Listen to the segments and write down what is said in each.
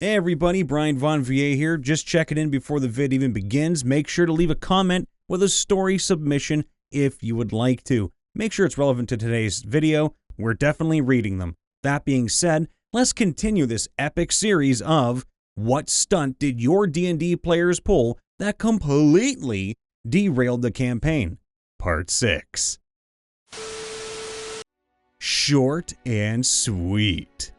Hey everybody, Brian Von Vier here, just checking in before the vid even begins. Make sure to leave a comment with a story submission if you would like to. Make sure it's relevant to today's video, we're definitely reading them. That being said, let's continue this epic series of what stunt did your D&D players pull that completely derailed the campaign? Part 6. Short and sweet.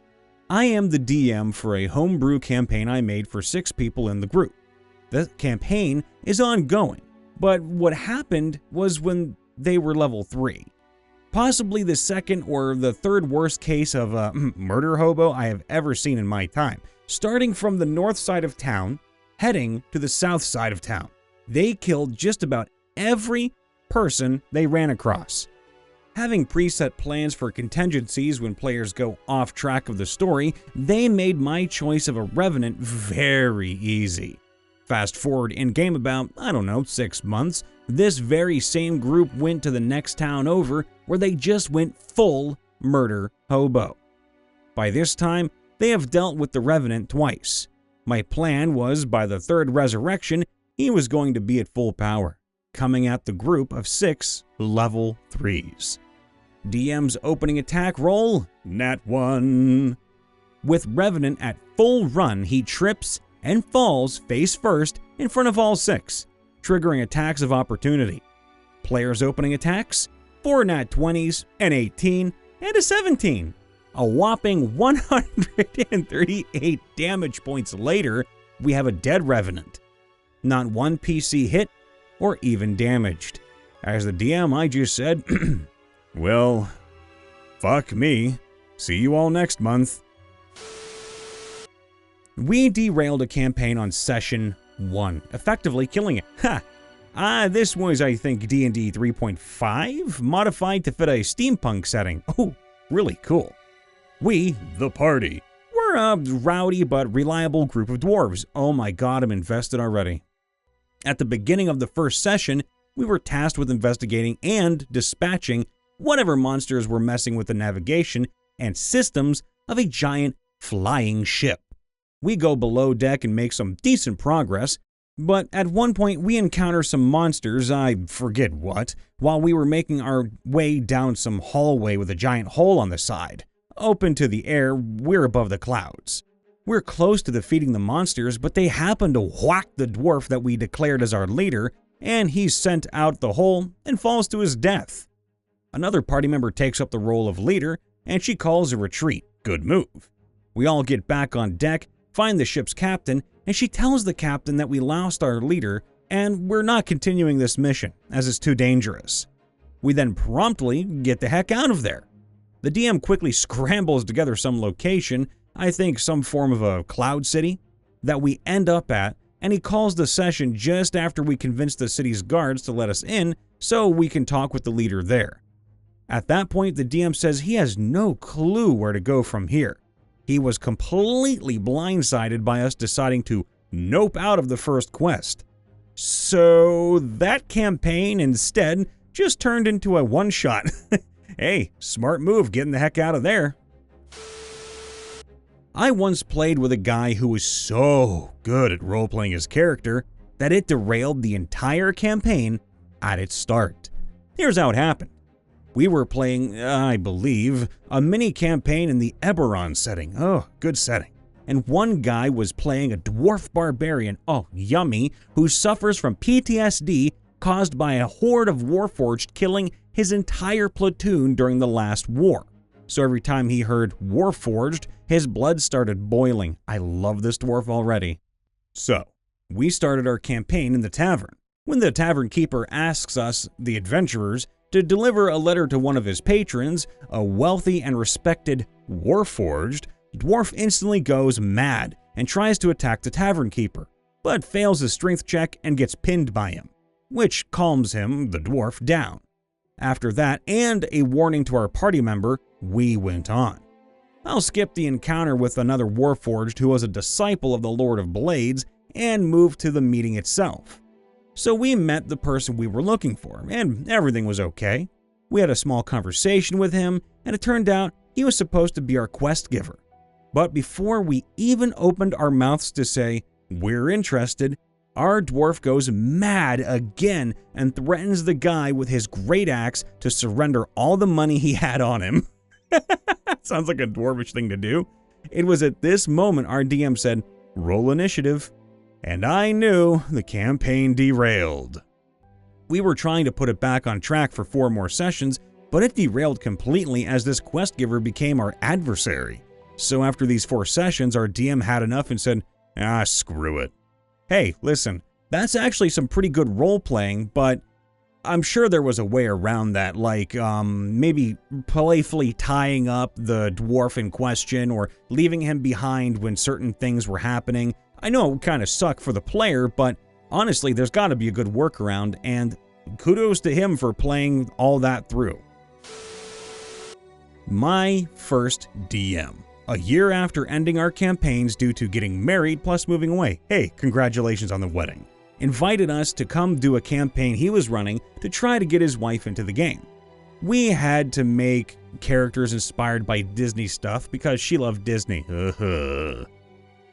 I am the DM for a homebrew campaign I made for 6 people in the group. The campaign is ongoing, but what happened was when they were level 3. Possibly the second or the third worst case of a murder hobo I have ever seen in my time. Starting from the north side of town, heading to the south side of town. They killed just about every person they ran across. Having preset plans for contingencies when players go off track of the story, they made my choice of a revenant very easy. Fast forward in game about, 6 months, this very same group went to the next town over where they just went full murder hobo. By this time, they have dealt with the revenant twice. My plan was by the third resurrection, he was going to be at full power, coming at the group of 6 level 3s. DM's opening attack roll, nat 1. With Revenant at full run, he trips and falls face first in front of all 6, triggering attacks of opportunity. Players' opening attacks, 4 nat 20s, an 18, and a 17. A whopping 138 damage points later, we have a dead Revenant. Not one PC hit or even damaged. As the DM, I just said, well, fuck me. See you all next month. We derailed a campaign on session 1, effectively killing it. This was, I think, D&D 3.5, modified to fit a steampunk setting. Oh, really cool. We, the party, were a rowdy but reliable group of dwarves. Oh my god, I'm invested already. At the beginning of the first session, we were tasked with investigating and dispatching whatever monsters were messing with the navigation and systems of a giant flying ship. We go below deck and make some decent progress, but at one point we encounter some monsters, I forget what, while we were making our way down some hallway with a giant hole on the side. Open to the air, we're above the clouds. We're close to defeating the monsters, but they happen to whack the dwarf that we declared as our leader, and he's sent out the hole and falls to his death. Another party member takes up the role of leader, and she calls a retreat. Good move. We all get back on deck, find the ship's captain, and she tells the captain that we lost our leader and we're not continuing this mission, as it's too dangerous. We then promptly get the heck out of there. The DM quickly scrambles together some location, I think some form of a cloud city, that we end up at, and he calls the session just after we convince the city's guards to let us in so we can talk with the leader there. At that point, the DM says he has no clue where to go from here. He was completely blindsided by us deciding to nope out of the first quest. So that campaign instead just turned into a one-shot. Hey, smart move getting the heck out of there. I once played with a guy who was so good at role-playing his character that it derailed the entire campaign at its start. Here's how it happened. We were playing, I believe, a mini-campaign in the Eberron setting. Oh, good setting. And one guy was playing a dwarf barbarian, oh, yummy, who suffers from PTSD caused by a horde of warforged killing his entire platoon during the last war. So every time he heard warforged, his blood started boiling. I love this dwarf already. So, we started our campaign in the tavern. When the tavern keeper asks us, the adventurers, to deliver a letter to one of his patrons, a wealthy and respected warforged, dwarf instantly goes mad and tries to attack the tavern keeper, but fails his strength check and gets pinned by him, which calms him, the dwarf, down. After that, and a warning to our party member, we went on. I'll skip the encounter with another warforged who was a disciple of the Lord of Blades and move to the meeting itself. So we met the person we were looking for, and everything was okay. We had a small conversation with him, and it turned out he was supposed to be our quest giver. But before we even opened our mouths to say, "We're interested," our dwarf goes mad again and threatens the guy with his great axe to surrender all the money he had on him. Sounds like a dwarvish thing to do. It was at this moment our DM said, "Roll initiative." And I knew the campaign derailed. We were trying to put it back on track for 4 more sessions, but it derailed completely as this quest giver became our adversary. So after these 4 sessions, our DM had enough and said, screw it. Hey, listen, that's actually some pretty good role-playing, but I'm sure there was a way around that, like maybe playfully tying up the dwarf in question or leaving him behind when certain things were happening. I know it would kind of suck for the player, but honestly, there's got to be a good workaround, and kudos to him for playing all that through. My first DM. A year after ending our campaigns due to getting married plus moving away. Hey, congratulations on the wedding. Invited us to come do a campaign he was running to try to get his wife into the game. We had to make characters inspired by Disney stuff because she loved Disney.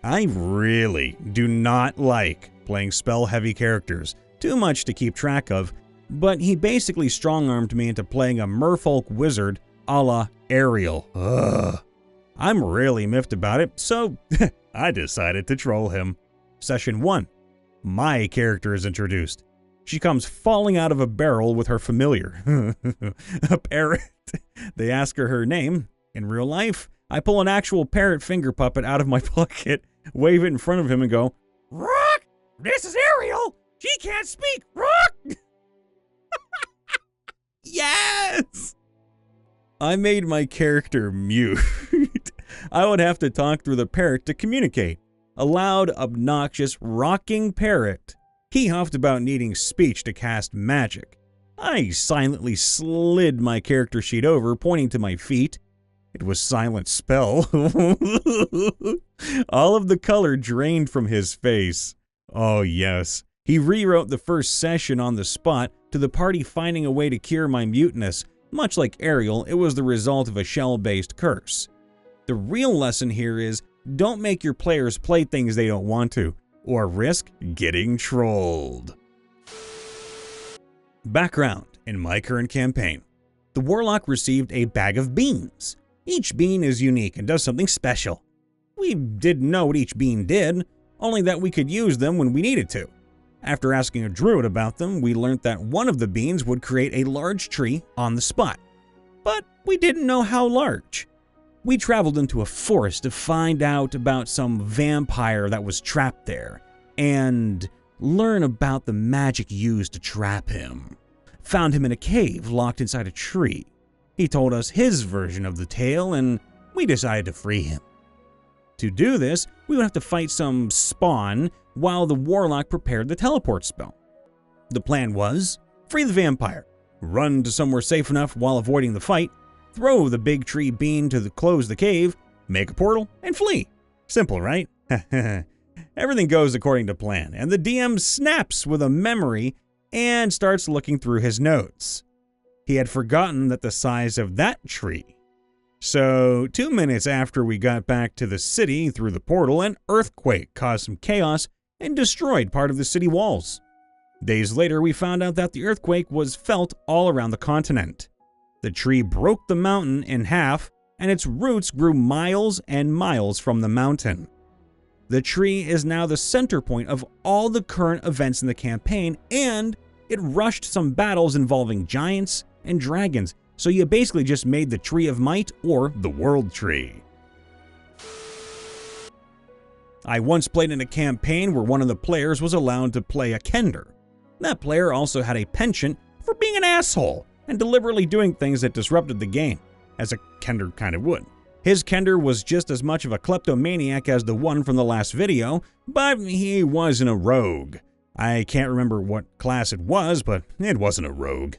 I really do not like playing spell-heavy characters, too much to keep track of, but he basically strong-armed me into playing a merfolk wizard a la Ariel. I'm really miffed about it, so I decided to troll him. Session 1. My character is introduced. She comes falling out of a barrel with her familiar, a parrot. They ask her name. In real life, I pull an actual parrot finger puppet out of my pocket, wave it in front of him, and go, "Rock! This is Ariel! She can't speak! Rock!" Yes! I made my character mute. I would have to talk through the parrot to communicate. A loud, obnoxious, rocking parrot. He huffed about needing speech to cast magic. I silently slid my character sheet over, pointing to my feet. It was silent spell. All of the color drained from his face. Oh yes. He rewrote the first session on the spot, to the party finding a way to cure my muteness. Much like Ariel, it was the result of a shell-based curse. The real lesson here is, don't make your players play things they don't want to, or risk getting trolled. Background in my current campaign. The Warlock received a bag of beans. Each bean is unique and does something special. We didn't know what each bean did, only that we could use them when we needed to. After asking a druid about them, we learned that one of the beans would create a large tree on the spot. But we didn't know how large. We traveled into a forest to find out about some vampire that was trapped there, and learn about the magic used to trap him. Found him in a cave locked inside a tree. He told us his version of the tale, and we decided to free him. To do this, we would have to fight some spawn while the Warlock prepared the teleport spell. The plan was, free the vampire, run to somewhere safe enough while avoiding the fight, throw the big tree bean to close the cave, make a portal, and flee. Simple, right? Everything goes according to plan, and the DM snaps with a memory and starts looking through his notes. He had forgotten that the size of that tree. So, 2 minutes after we got back to the city through the portal, an earthquake caused some chaos and destroyed part of the city walls. Days later, we found out that the earthquake was felt all around the continent. The tree broke the mountain in half, and its roots grew miles and miles from the mountain. The tree is now the center point of all the current events in the campaign, and it rushed some battles involving giants and dragons, so you basically just made the Tree of Might or the World Tree. I once played in a campaign where one of the players was allowed to play a Kender. That player also had a penchant for being an asshole and deliberately doing things that disrupted the game, as a Kender kind of would. His Kender was just as much of a kleptomaniac as the one from the last video, but he wasn't a rogue. I can't remember what class it was, but it wasn't a rogue.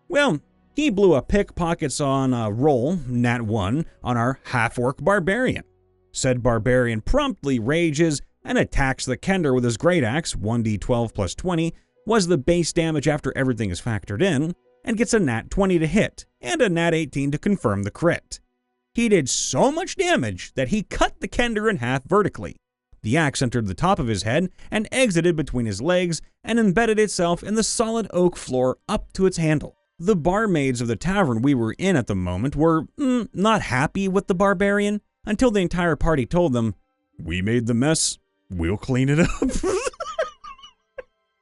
Well, he blew a pickpockets on a roll, nat 1, on our half-orc barbarian. Said barbarian promptly rages and attacks the Kender with his great axe, 1d12 plus 20, was the base damage after everything is factored in, and gets a nat 20 to hit, and a nat 18 to confirm the crit. He did so much damage that he cut the Kender in half vertically. The axe entered the top of his head and exited between his legs and embedded itself in the solid oak floor up to its handle. The barmaids of the tavern we were in at the moment were not happy with the barbarian until the entire party told them, "We made the mess, we'll clean it up."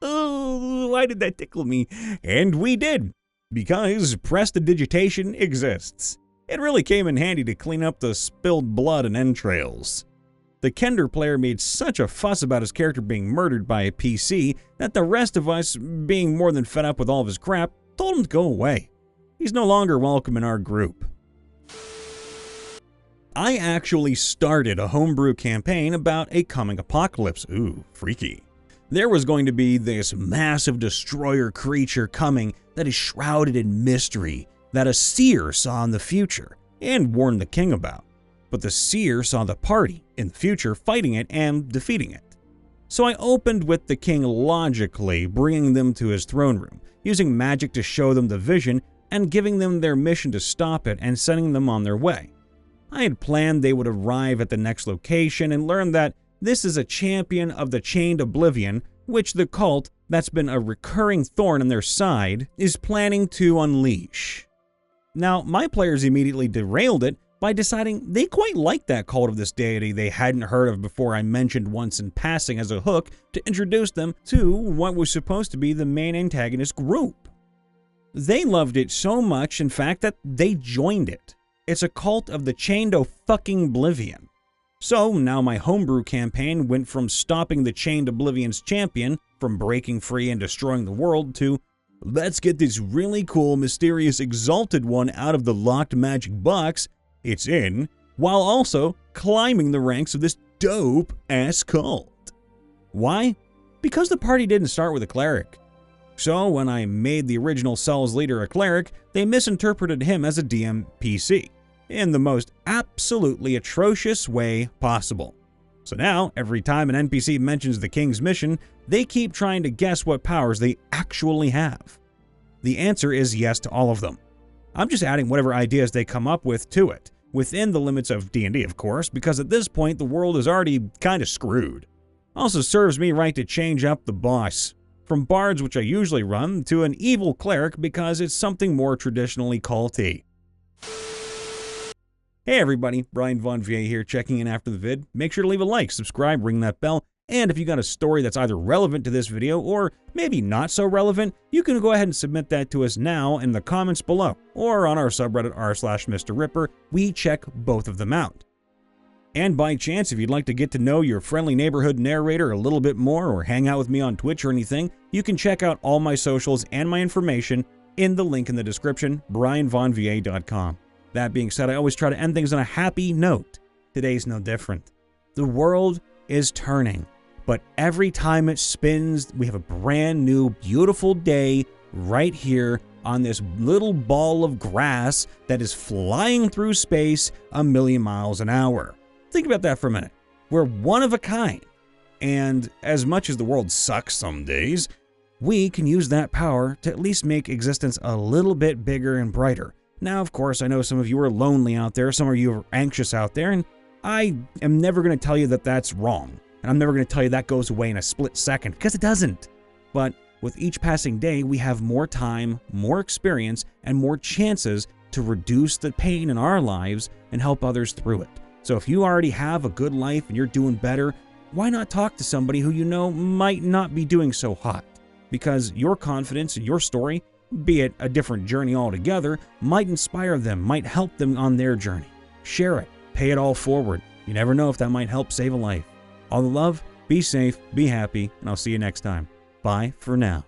Oh, why did that tickle me? And we did, because prestidigitation exists. It really came in handy to clean up the spilled blood and entrails. The Kender player made such a fuss about his character being murdered by a PC that the rest of us, being more than fed up with all of his crap, told him to go away. He's no longer welcome in our group. I actually started a homebrew campaign about a coming apocalypse. Ooh, freaky. There was going to be this massive destroyer creature coming that is shrouded in mystery that a seer saw in the future and warned the king about. But the seer saw the party in the future fighting it and defeating it. So I opened with the king logically bringing them to his throne room, using magic to show them the vision and giving them their mission to stop it and sending them on their way. I had planned they would arrive at the next location and learn that this is a champion of the Chained Oblivion, which the cult, that's been a recurring thorn in their side, is planning to unleash. Now, my players immediately derailed it by deciding they quite liked that cult of this deity they hadn't heard of before I mentioned once in passing as a hook to introduce them to what was supposed to be the main antagonist group. They loved it so much, in fact, that they joined it. It's a cult of the Chained Oblivion. So now my homebrew campaign went from stopping the Chained Oblivion's champion from breaking free and destroying the world to, let's get this really cool, mysterious, exalted one out of the locked magic box it's in, while also climbing the ranks of this dope-ass cult. Why? Because the party didn't start with a cleric. So when I made the original cell's leader a cleric, they misinterpreted him as a DM PC in the most absolutely atrocious way possible. So now, every time an NPC mentions the king's mission, they keep trying to guess what powers they actually have. The answer is yes to all of them. I'm just adding whatever ideas they come up with to it, within the limits of D&D, of course, because at this point the world is already kind of screwed. Also serves me right to change up the boss, from bards, which I usually run, to an evil cleric because it's something more traditionally culty. Hey everybody, Brian Von VA here, checking in after the vid. Make sure to leave a like, subscribe, ring that bell, and if you got a story that's either relevant to this video or maybe not so relevant, you can go ahead and submit that to us now in the comments below or on our subreddit r/MrRipper. We check both of them out. And by chance, if you'd like to get to know your friendly neighborhood narrator a little bit more or hang out with me on Twitch or anything, you can check out all my socials and my information in the link in the description, brianvonva.com. That being said, I always try to end things on a happy note. Today's no different. The world is turning, but every time it spins, we have a brand new, beautiful day right here on this little ball of grass that is flying through space 1,000,000 miles an hour. Think about that for a minute. We're one of a kind, and as much as the world sucks some days, we can use that power to at least make existence a little bit bigger and brighter. Now, of course, I know some of you are lonely out there, some of you are anxious out there, and I am never going to tell you that that's wrong. And I'm never going to tell you that goes away in a split second, because it doesn't. But with each passing day, we have more time, more experience, and more chances to reduce the pain in our lives and help others through it. So if you already have a good life and you're doing better, why not talk to somebody who you know might not be doing so hot? Because your confidence in your story, be it a different journey altogether, might inspire them, might help them on their journey. Share it, pay it all forward. You never know if that might help save a life. All the love, be safe, be happy, and I'll see you next time. Bye for now.